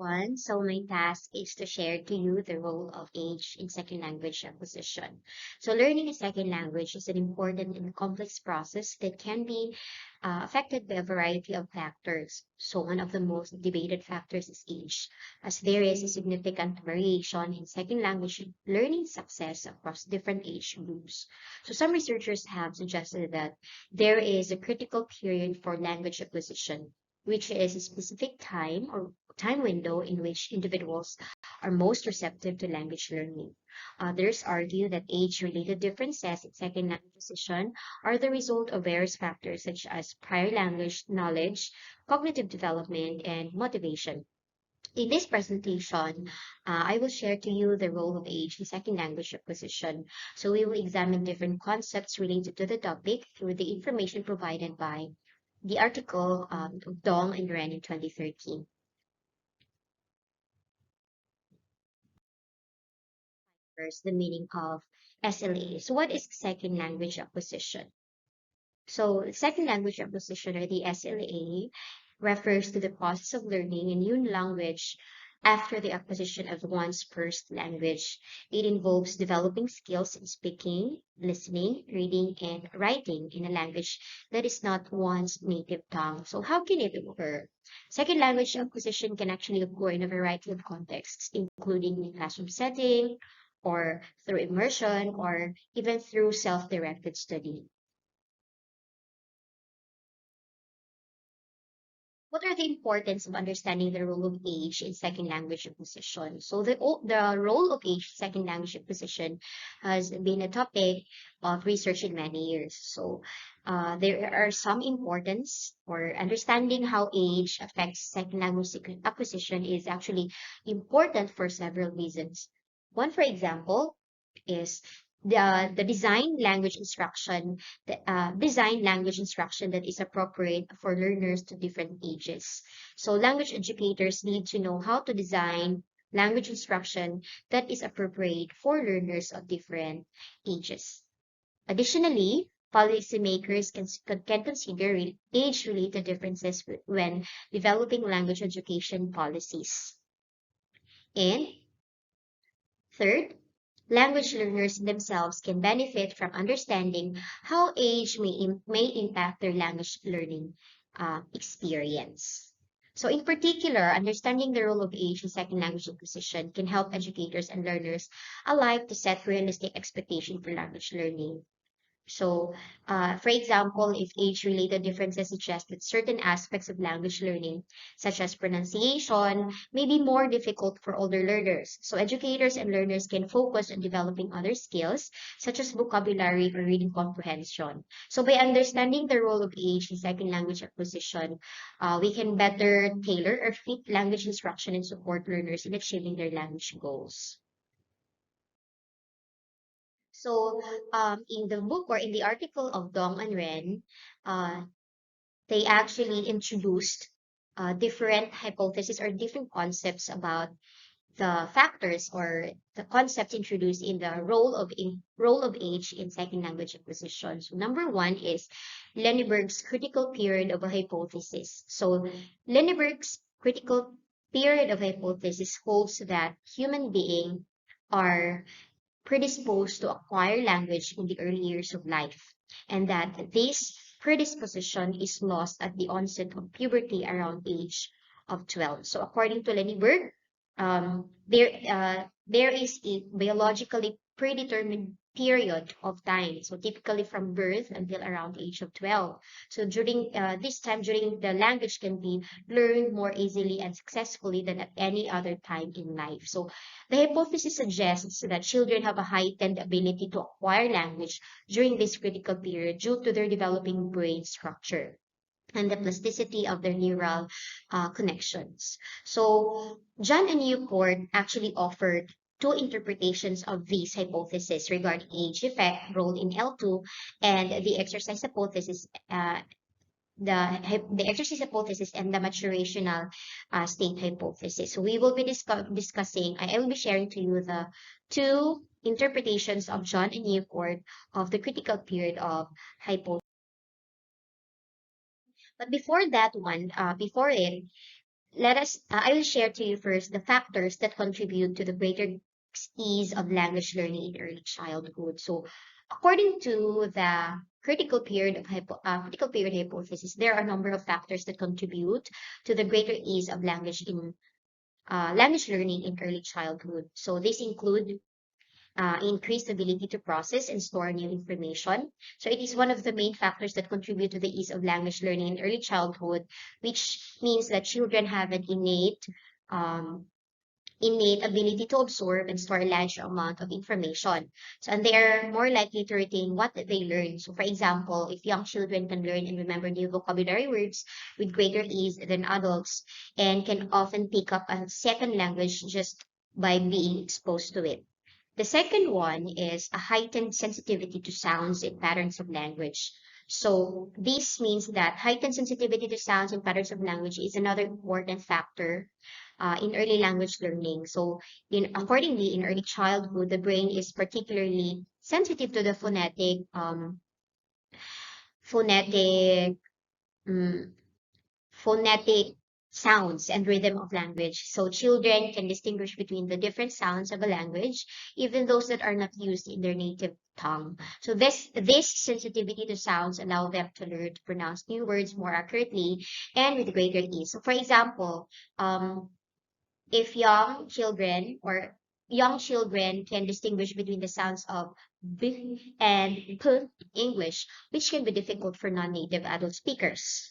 One, so my task is to share to you the role of age in second language acquisition. So learning a second language is an important and complex process that can be affected by a variety of factors. So one of the most debated factors is age, as there is a significant variation in second language learning success across different age groups. So some researchers have suggested that there is a critical period for language acquisition, which is a specific time or time window in which individuals are most receptive to language learning. Others argue that age-related differences in second language acquisition are the result of various factors such as prior language knowledge, cognitive development, and motivation. In this presentation, I will share to you the role of age in second language acquisition. So we will examine different concepts related to the topic through the information provided by the article of Dong and Ren in 2013. First, the meaning of SLA. So what is second language acquisition? So second language acquisition, or the SLA, refers to the process of learning a new language after the acquisition of one's first language. It involves developing skills in speaking, listening, reading, and writing in a language that is not one's native tongue. So how can it occur? Second language acquisition can actually occur in a variety of contexts, including in classroom setting, or through immersion, or even through self-directed study. What are the importance of understanding the role of age in second language acquisition? So the role of age in second language acquisition has been a topic of research in many years. So there are some importance, or understanding how age affects second language acquisition is actually important for several reasons. One, for example, is the design language instruction that is appropriate for learners to different ages. So language educators need to know how to design language instruction that is appropriate for learners of different ages. Additionally, policymakers can consider age-related differences when developing language education policies. And third, language learners themselves can benefit from understanding how age may impact their language learning experience. So in particular, understanding the role of age in second language acquisition can help educators and learners alike to set realistic expectations for language learning. So, for example, if age-related differences suggest that certain aspects of language learning, such as pronunciation, may be more difficult for older learners. So, educators and learners can focus on developing other skills, such as vocabulary or reading comprehension. So, by understanding the role of age in second language acquisition, we can better tailor or fit language instruction and support learners in achieving their language goals. So, in the book or in the article of Dong and Ren, uh, they actually introduced different hypotheses or different concepts about the factors or the concepts introduced in the role of age in second language acquisition. So, number one is Lenneberg's critical period of a hypothesis. So, Lenneberg's critical period of hypothesis holds that human beings are predisposed to acquire language in the early years of life, and that this predisposition is lost at the onset of puberty around age of 12. So according to Lenneberg, there is a biologically predetermined period of time. So typically from birth until around age of 12. So during this time, during the language can be learned more easily and successfully than at any other time in life. So the hypothesis suggests that children have a heightened ability to acquire language during this critical period due to their developing brain structure and the plasticity of their neural connections. So, John and Newport actually offered two interpretations of these hypotheses regarding age effect role in L2 and the exercise hypothesis. The exercise hypothesis and the maturational state hypothesis. So we will be discussing, I will be sharing to you the two interpretations of John and Newport of the critical period of hypothesis. But before that one, before it, I will share to you first the factors that contribute to the greater ease of language learning in early childhood. So, according to the critical period hypothesis, there are a number of factors that contribute to the greater ease of language learning in early childhood. So, these include increased ability to process and store new information. So it is one of the main factors that contribute to the ease of language learning in early childhood, which means that children have an um, innate ability to absorb and store a large amount of information. So, and they are more likely to retain what they learn. So, for example, if young children can learn and remember new vocabulary words with greater ease than adults and can often pick up a second language just by being exposed to it. The second one is a heightened sensitivity to sounds and patterns of language. So this means that heightened sensitivity to sounds and patterns of language is another important factor in early language learning. So accordingly, in early childhood, the brain is particularly sensitive to the phonetic um, phonetic sounds and rhythm of language. So children can distinguish between the different sounds of a language, even those that are not used in their native tongue. So this sensitivity to sounds allow them to learn to pronounce new words more accurately and with greater ease. So for example, if young children can distinguish between the sounds of b and p in English, which can be difficult for non-native adult speakers.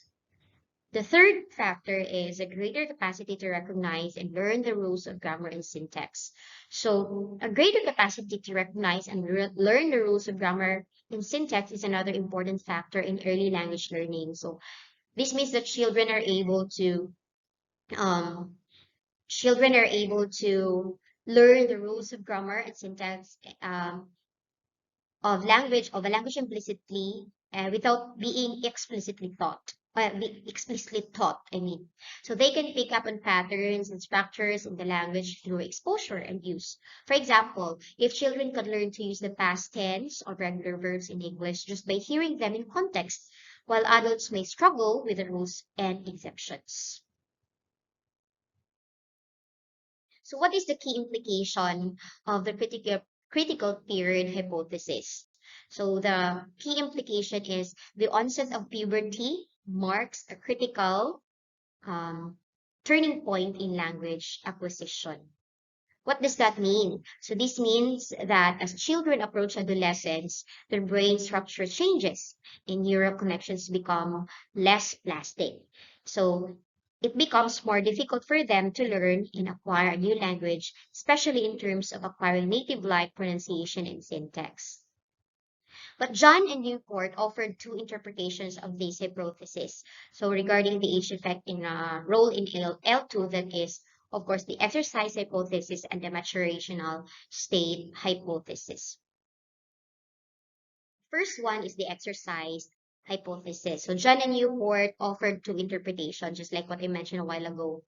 The third factor is a greater capacity to recognize and learn the rules of grammar and syntax. So, a greater capacity to recognize and learn the rules of grammar and syntax is another important factor in early language learning. So, this means that um, children are able to learn the rules of grammar and syntax of a language implicitly without being explicitly taught, I mean. So they can pick up on patterns and structures in the language through exposure and use. For example, if children could learn to use the past tense of regular verbs in English just by hearing them in context, while adults may struggle with the rules and exceptions. So what is the key implication of the critical period hypothesis? So the key implication is the onset of puberty marks a critical um, turning point in language acquisition. What does that mean? So this means that as children approach adolescence, their brain structure changes and neural connections become less plastic. So it becomes more difficult for them to learn and acquire a new language, especially in terms of acquiring native-like pronunciation and syntax. But John and Newport offered two interpretations of this hypothesis. So regarding the age effect in role in L2, that is, of course, the exercise hypothesis and the maturational state hypothesis. First one is the exercise hypothesis. So John and Newport offered two interpretations, just like what I mentioned a while ago,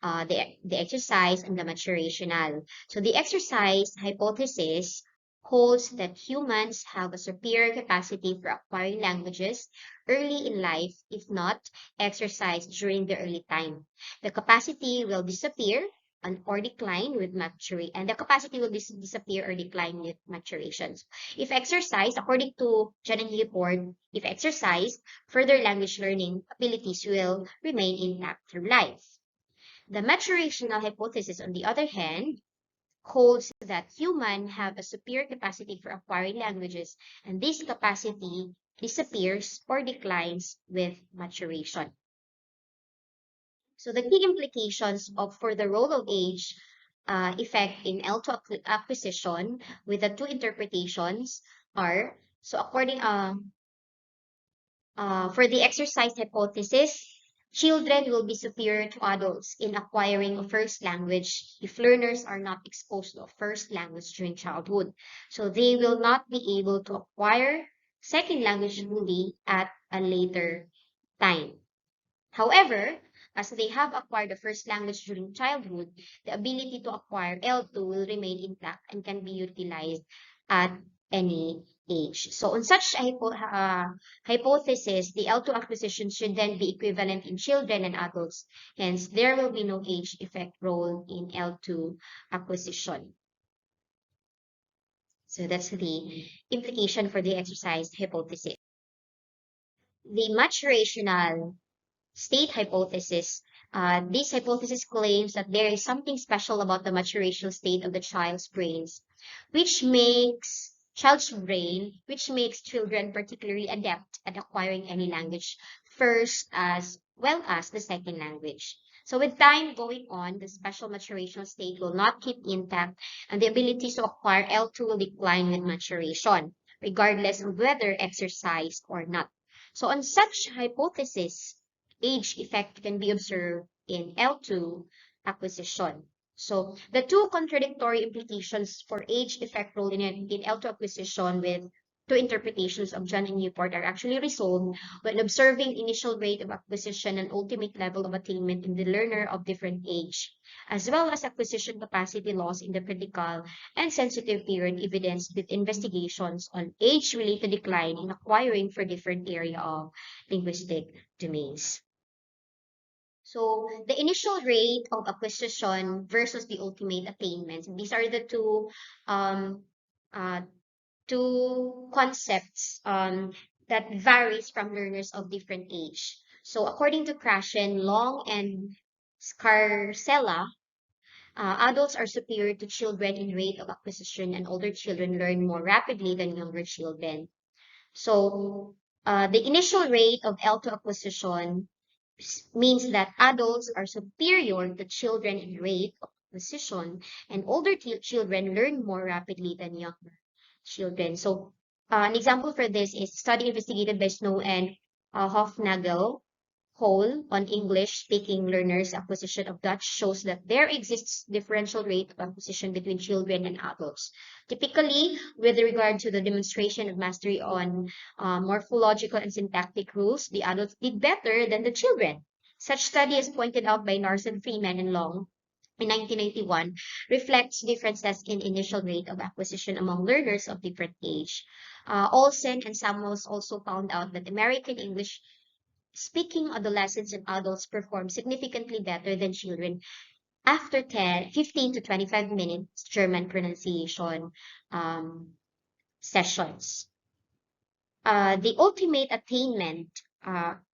the exercise and the maturational. So the exercise hypothesis holds that humans have a superior capacity for acquiring languages early in life, if not exercised during the early time. The capacity will disappear or decline with maturation, and the capacity will disappear or decline with maturation. If exercised, according to John and Newport, if exercised, further language learning abilities will remain intact through life. The maturational hypothesis, on the other hand, holds that humans have a superior capacity for acquiring languages, and this capacity disappears or declines with maturation. So the key implications for the role of age effect in L2 acquisition with the two interpretations are, so for the exercise hypothesis, children will be superior to adults in acquiring a first language if learners are not exposed to a first language during childhood. So they will not be able to acquire second language fully at a later time. However, as they have acquired the first language during childhood, the ability to acquire L2 will remain intact and can be utilized at any age. So on such hypothesis, the L2 acquisition should then be equivalent in children and adults. Hence, there will be no age effect role in L2 acquisition. So that's the implication for the exercise hypothesis. The maturational state hypothesis. This hypothesis claims that there is something special about the maturational state of the child's brains, which makes children particularly adept at acquiring any language first as well as the second language. So with time going on, the special maturational state will not keep intact and the ability to acquire L2 will decline with maturation, regardless of whether exercised or not. So on such hypothesis, age effect can be observed in L2 acquisition. So the two contradictory implications for age effect role in L2 acquisition with two interpretations of John and Newport are actually resolved when observing initial rate of acquisition and ultimate level of attainment in the learner of different age, as well as acquisition capacity loss in the critical and sensitive period evidenced with investigations on age-related decline in acquiring for different area of linguistic domains. So the initial rate of acquisition versus the ultimate attainment. These are the um, uh, two concepts that varies from learners of different age. So according to Krashen, Long, and Scarcella, adults are superior to children in rate of acquisition and older children learn more rapidly than younger children. So the initial rate of L2 acquisition means that adults are superior to children in rate of acquisition and older children learn more rapidly than younger children. So an example for this is a study investigated by Snow and Hofnagel Hole on English-speaking learners' acquisition of Dutch shows that there exists differential rate of acquisition between children and adults. Typically, with regard to the demonstration of mastery on morphological and syntactic rules, the adults did better than the children. Such study, as pointed out by Narson, Freeman, and Long in 1991, reflects differences in initial rate of acquisition among learners of different age. Olsen and Samuels also found out that American English speaking adolescents and adults perform significantly better than children after 15 to 25 minutes German pronunciation sessions. The ultimate attainment,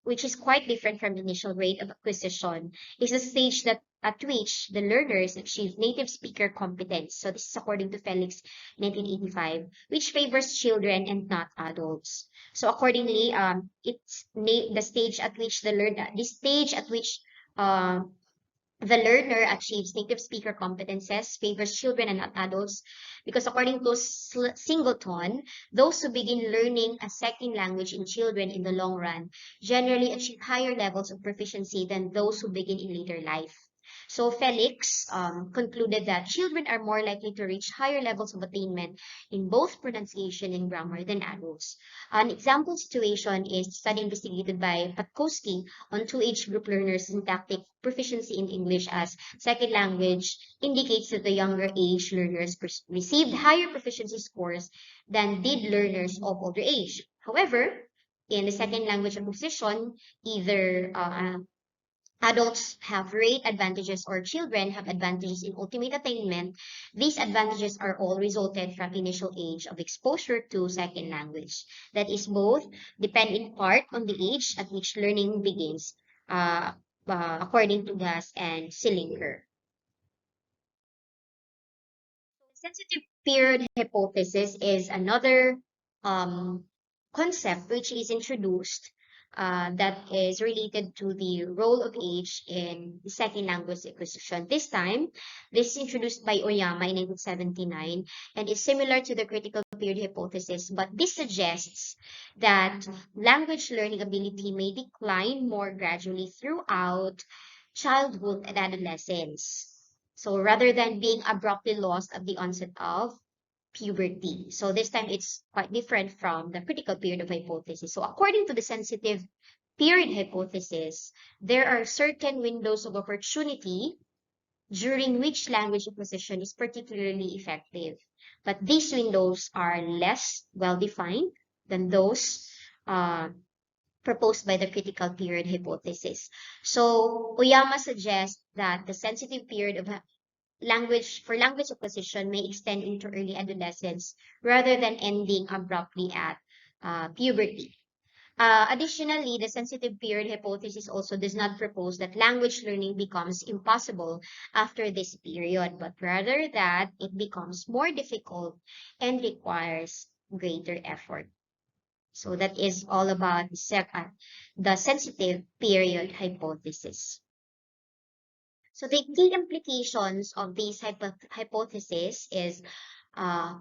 which is quite different from the initial rate of acquisition, is a stage that at which the learners achieve native speaker competence. So this is according to Felix, 1985, which favors children and not adults. So accordingly, it's the stage at which the learner achieves native speaker competences, favors children and not adults, because according to Singleton, those who begin learning a second language in children in the long run generally achieve higher levels of proficiency than those who begin in later life. So Felix concluded that children are more likely to reach higher levels of attainment in both pronunciation and grammar than adults. An example situation is study investigated by Patkowski on two age group learners' syntactic proficiency in English as second language indicates that the younger age learners received higher proficiency scores than did learners of older age. However, in the second language acquisition, either adults have rate advantages or children have advantages in ultimate attainment. These advantages are all resulted from initial age of exposure to second language. That is both depend in part on the age at which learning begins, according to Gas and Sillinger. Sensitive period hypothesis is another concept which is introduced that is related to the role of age in the second language acquisition. This time, this is introduced by Oyama in 1979 and is similar to the critical period hypothesis, but this suggests that language learning ability may decline more gradually throughout childhood and adolescence. So rather than being abruptly lost at the onset of puberty. So this time it's quite different from the critical period of hypothesis. So according to the sensitive period hypothesis, there are certain windows of opportunity during which language acquisition is particularly effective. But these windows are less well-defined than those uh, proposed by the critical period hypothesis. So Oyama suggests that the sensitive period of language acquisition may extend into early adolescence rather than ending abruptly at puberty. Additionally, the sensitive period hypothesis also does not propose that language learning becomes impossible after this period, but rather that it becomes more difficult and requires greater effort. So that is all about the sensitive period hypothesis. So the key implications of these hypothesis is uh,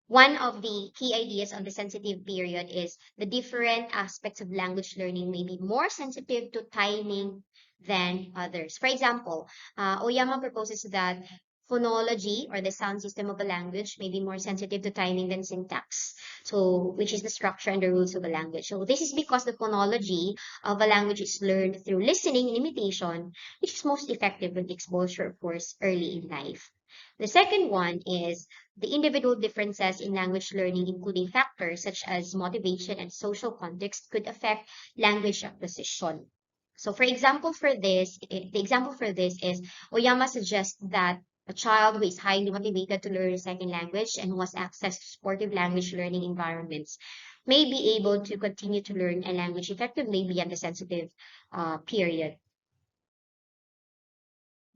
one of the key ideas of the sensitive period is the different aspects of language learning may be more sensitive to timing than others. For example, Oyama proposes that phonology or the sound system of a language may be more sensitive to timing than syntax. So, which is the structure and the rules of a language. So, this is because the phonology of a language is learned through listening and imitation, which is most effective with exposure, of course, early in life. The second one is the individual differences in language learning, including factors such as motivation and social context, could affect language acquisition. So, for example, the example for this is Oyama suggests that a child who is highly motivated to learn a second language and who has access to supportive language learning environments may be able to continue to learn a language effectively beyond the sensitive period.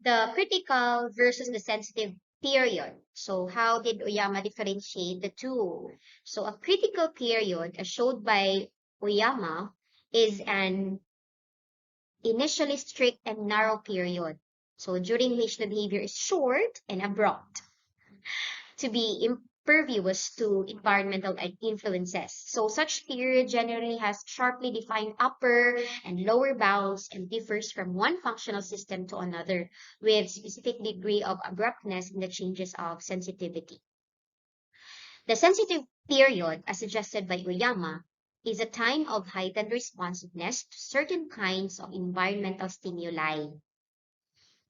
The critical versus the sensitive period. So how did Oyama differentiate the two? So a critical period, as showed by Oyama, is an initially strict and narrow period. So during which the behavior is short and abrupt to be impervious to environmental influences. So such period generally has sharply defined upper and lower bounds and differs from one functional system to another with specific degree of abruptness in the changes of sensitivity. The sensitive period, as suggested by Oyama, is a time of heightened responsiveness to certain kinds of environmental stimuli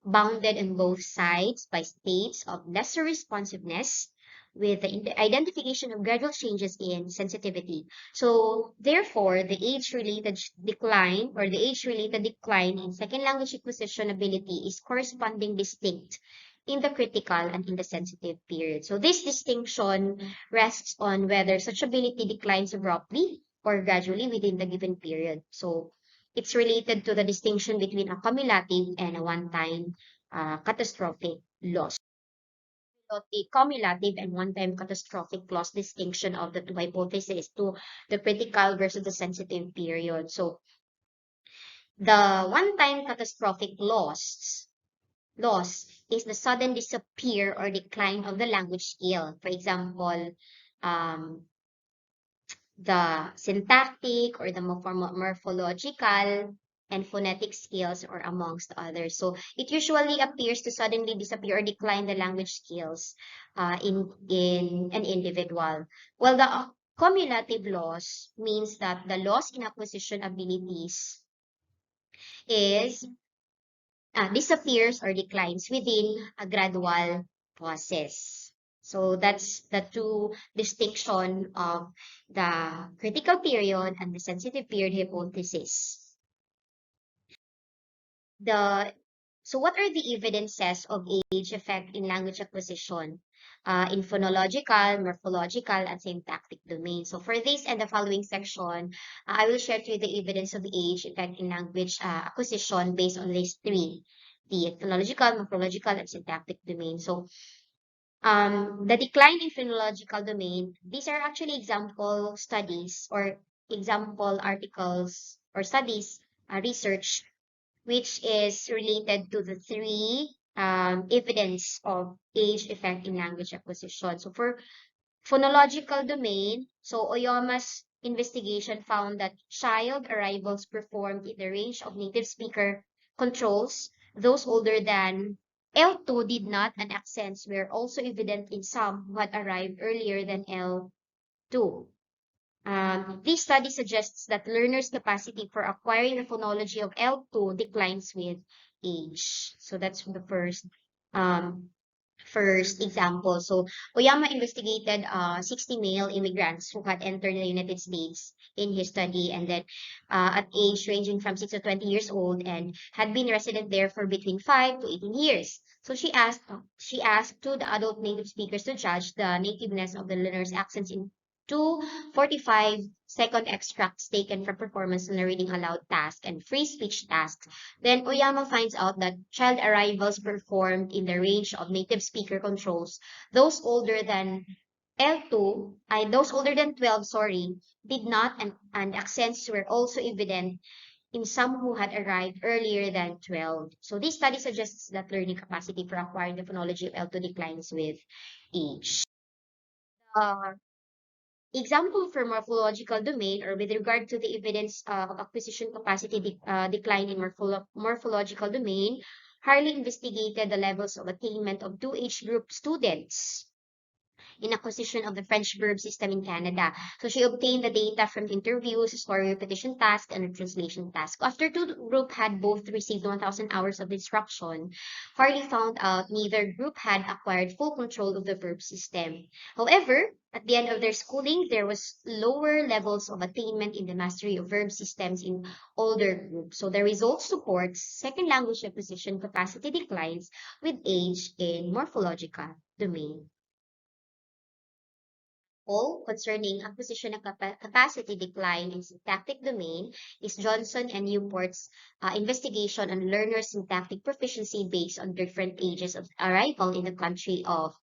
bounded on both sides by states of lesser responsiveness with the identification of gradual changes in sensitivity. So, therefore, the age-related decline or the age-related decline in second language acquisition ability is corresponding distinct in the critical and in the sensitive period. So, this distinction rests on whether such ability declines abruptly or gradually within the given period. So, it's related to the distinction between a cumulative and a one-time catastrophic loss. So the cumulative and one-time catastrophic loss distinction of the two hypotheses to the critical versus the sensitive period. So the one-time catastrophic loss is the sudden disappear or decline of the language skill. For example, um, the syntactic or the morphological and phonetic skills or amongst others. So it usually appears to suddenly disappear or decline the language skills in an individual. While the cumulative loss means that the loss in acquisition abilities is disappears or declines within a gradual process. So that's the two distinction of the critical period and the sensitive period hypothesis. The so what are the evidences of age effect in language acquisition in phonological, morphological, and syntactic domains? So for this and the following section, I will share to you the evidence of age effect in language acquisition based on these three, the phonological, morphological, and syntactic domain. So the decline in phonological domain, these are actually example studies or example articles or studies, research which is related to the three evidence of age effect in language acquisition. So for phonological domain, so Oyama's investigation found that child arrivals performed in the range of native speaker controls. Those older than L2 did not, and accents were also evident in some who had arrived earlier than L2. This study suggests that learners' capacity for acquiring the phonology of L2 declines with age. So that's the um, first example. So Oyama investigated 60 male immigrants who had entered the United States in his study and that at age ranging from 6 to 20 years old and had been resident there for between 5 to 18 years. So she asked two the adult native speakers to judge the nativeness of the learner's accents in two 45-second extracts taken from performance on a reading aloud task and free speech tasks. Then Oyama finds out that child arrivals performed in the range of native speaker controls. Those older than those older than 12, sorry, did not, and accents were also evident in some who had arrived earlier than 12. So this study suggests that learning capacity for acquiring the phonology of L2 declines with age. Uh, Example for morphological domain or with regard to the evidence of acquisition capacity decline in morphological domain, Harley investigated the levels of attainment of two age group students in acquisition of the French verb system in Canada. So she obtained the data from interviews, story repetition task, and a translation task. After two group had both received 1,000 hours of instruction, Harley found out neither group had acquired full control of the verb system. However, at the end of their schooling, there was lower levels of attainment in the mastery of verb systems in older groups. So the results supports second language acquisition capacity declines with age in morphological domain. All concerning acquisition of capacity decline in syntactic domain is Johnson and Newport's investigation on learners' syntactic proficiency based on different ages of arrival in the country of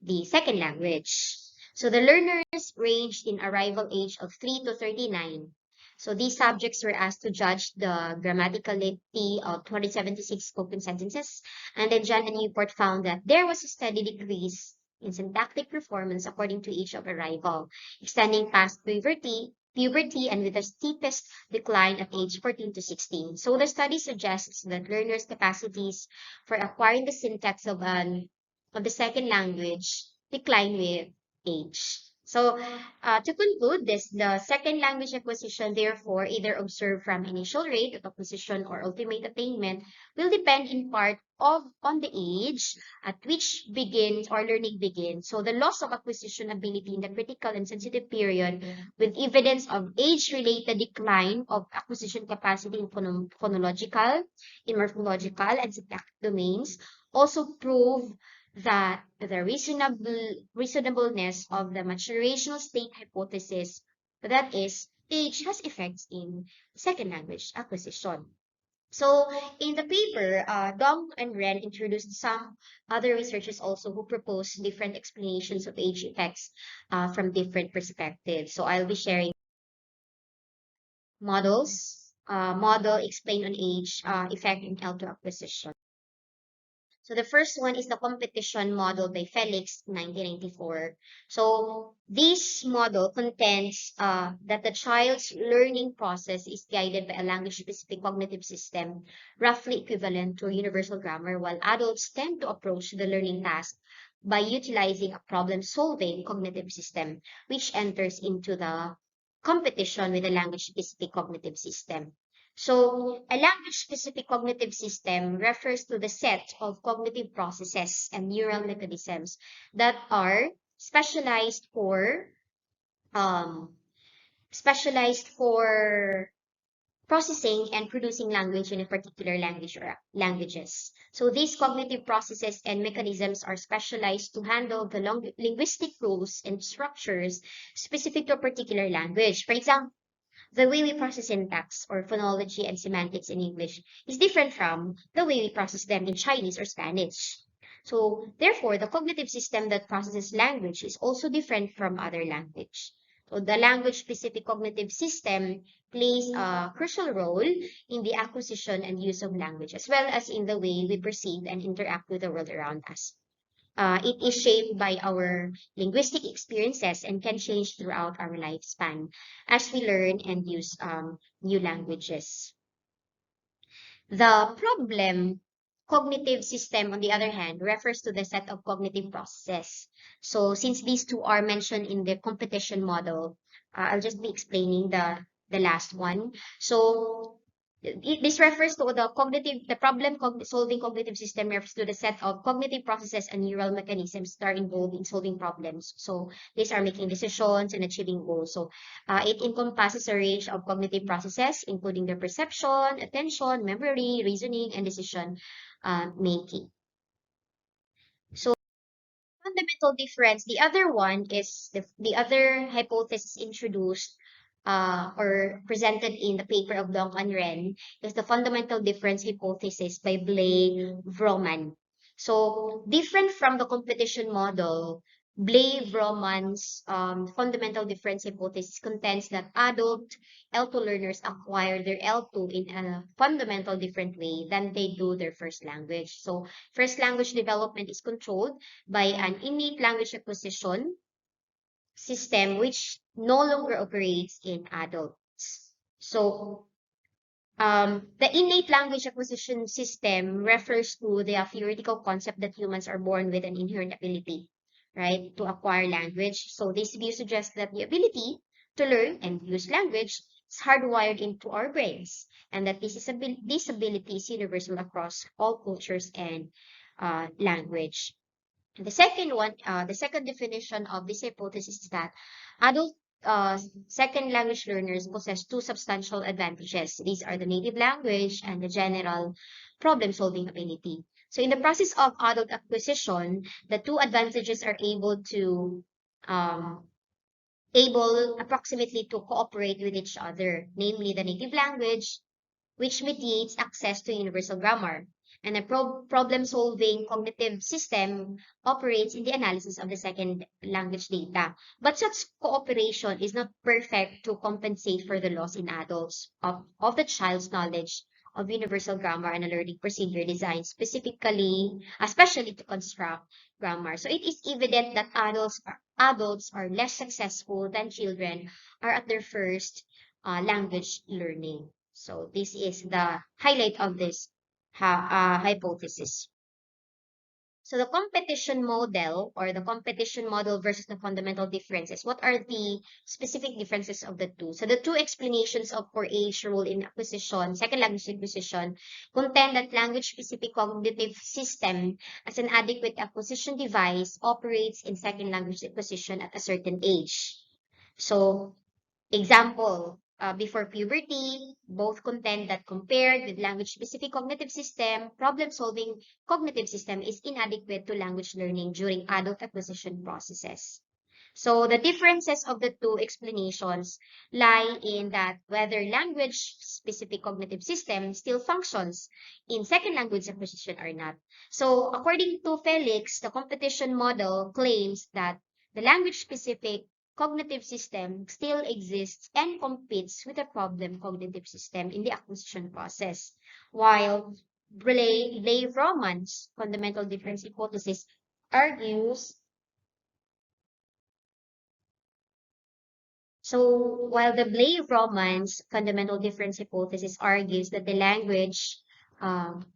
the second language. So the learners ranged in arrival age of 3 to 39. So these subjects were asked to judge the grammaticality of 276 spoken sentences. And then John and Newport found that there was a steady decrease in syntactic performance according to age of arrival, extending past puberty and with the steepest decline at age 14 to 16. So the study suggests that learners' capacities for acquiring the syntax of the second language decline with age. So, to conclude this, the second language acquisition, therefore, either observed from initial rate of acquisition or ultimate attainment, will depend in part on the age at which begins or learning begins. So, the loss of acquisition ability in the critical and sensitive period, with evidence of age-related decline of acquisition capacity in phonological, in morphological, and syntactic domains, also prove that the reasonableness of the maturational state hypothesis, that is, age has effects in second language acquisition. So in the paper, Dong and Ren introduced some other researchers also who proposed different explanations of age effects from different perspectives. So I'll be sharing model explain on age effect in L2 acquisition. So the first one is the competition model by Felix, 1994. So this model contends that the child's learning process is guided by a language-specific cognitive system, roughly equivalent to universal grammar, while adults tend to approach the learning task by utilizing a problem-solving cognitive system, which enters into the competition with the language-specific cognitive system. So, a language-specific cognitive system refers to the set of cognitive processes and neural mechanisms that are um, specialized for processing and producing language in a particular language or languages. So these cognitive processes and mechanisms are specialized to handle the linguistic rules and structures specific to a particular language. For example, the way we process syntax or phonology and semantics in English is different from the way we process them in Chinese or Spanish. So, therefore, the cognitive system that processes language is also different from other language. So, the language-specific cognitive system plays a crucial role in the acquisition and use of language, as well as in the way we perceive and interact with the world around us. It is shaped by our linguistic experiences and can change throughout our lifespan as we learn and use new languages. The problem cognitive system, on the other hand, refers to the set of cognitive processes. So since these two are mentioned in the competition model, I'll just be explaining the last one. So This refers to the problem solving cognitive system refers to the set of cognitive processes and neural mechanisms that are involved in solving problems. So these are making decisions and achieving goals. So it encompasses a range of cognitive processes, including the perception, attention, memory, reasoning, and decision making. So fundamental difference. The other one is the other hypothesis introduced or presented in the paper of Dong and Ren is the fundamental difference hypothesis by Bley-Vroman. So different from the competition model, Bley-Vroman's fundamental difference hypothesis contends that adult L2 learners acquire their L2 in a fundamental different way than they do their first language. So first language development is controlled by an innate language acquisition system which no longer operates in adults. So, the innate language acquisition system refers to the theoretical concept that humans are born with an inherent ability, right, to acquire language. So this view suggests that the ability to learn and use language is hardwired into our brains, and that this ability is universal across all cultures and language. The second definition of this hypothesis is that adult second language learners possess two substantial advantages. These are the native language and the general problem-solving ability. So in the process of adult acquisition, the two advantages are um, able approximately to cooperate with each other, namely the native language which mediates access to universal grammar. And a problem-solving cognitive system operates in the analysis of the second language data. But such cooperation is not perfect to compensate for the loss in adults of the child's knowledge of universal grammar and a learning procedure designed especially to construct grammar. So it is evident that adults are less successful than children are at their first language learning. So this is the highlight of this hypothesis. So the competition model versus the fundamental differences. What are the specific differences of the two? So the two explanations of for age role in acquisition, second language acquisition, contend that language-specific cognitive system as an adequate acquisition device operates in second language acquisition at a certain age. So example, before puberty, both contend that compared with language-specific cognitive system, problem-solving cognitive system is inadequate to language learning during adult acquisition processes. So the differences of the two explanations lie in that whether language-specific cognitive system still functions in second language acquisition or not. So according to Felix, the competition model claims that the language-specific cognitive system still exists and competes with the problem cognitive system in the acquisition process, while Bley-Vroman's fundamental difference hypothesis argues. So while the Bley-Vroman's fundamental difference hypothesis argues that um,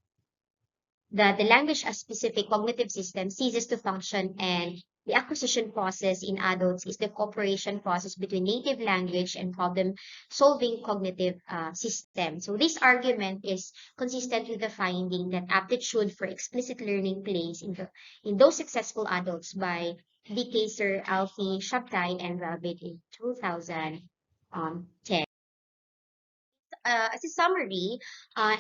the language as specific cognitive system ceases to function, and the acquisition process in adults is the cooperation process between native language and problem solving cognitive system. So this argument is consistent with the finding that aptitude for explicit learning plays in those successful adults by D. Kaiser, Alfie, Shabtai, and Rabbit in 2010. As a summary,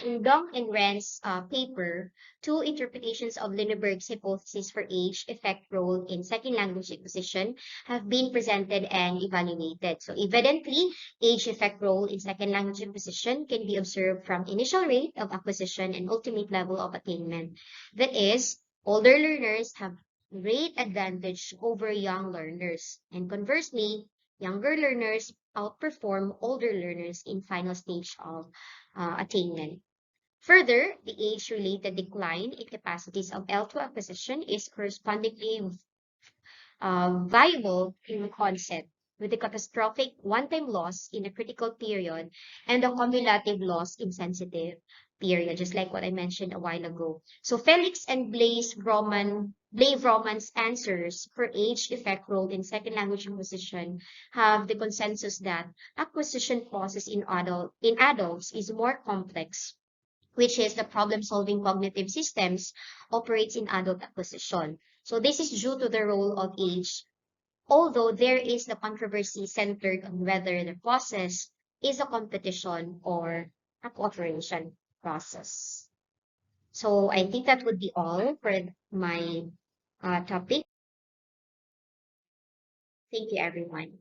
in Dong and Ren's paper, two interpretations of Lindbergh's hypothesis for age effect role in second language acquisition have been presented and evaluated. So evidently, age effect role in second language acquisition can be observed from initial rate of acquisition and ultimate level of attainment. That is, older learners have rate advantage over young learners. And conversely, younger learners outperform older learners in final stage of attainment. Further, the age-related decline in capacities of L2 acquisition is correspondingly viable in concept, with the catastrophic one-time loss in a critical period and the cumulative loss in sensitive period, just like what I mentioned a while ago. So Felix and Bley-Vroman's answers for age effect role in second language acquisition have the consensus that acquisition process in adults is more complex, which is the problem-solving cognitive systems operates in adult acquisition. So this is due to the role of age, although there is the controversy centered on whether the process is a competition or a cooperation process. So I think that would be all for my topic. Thank you, everyone.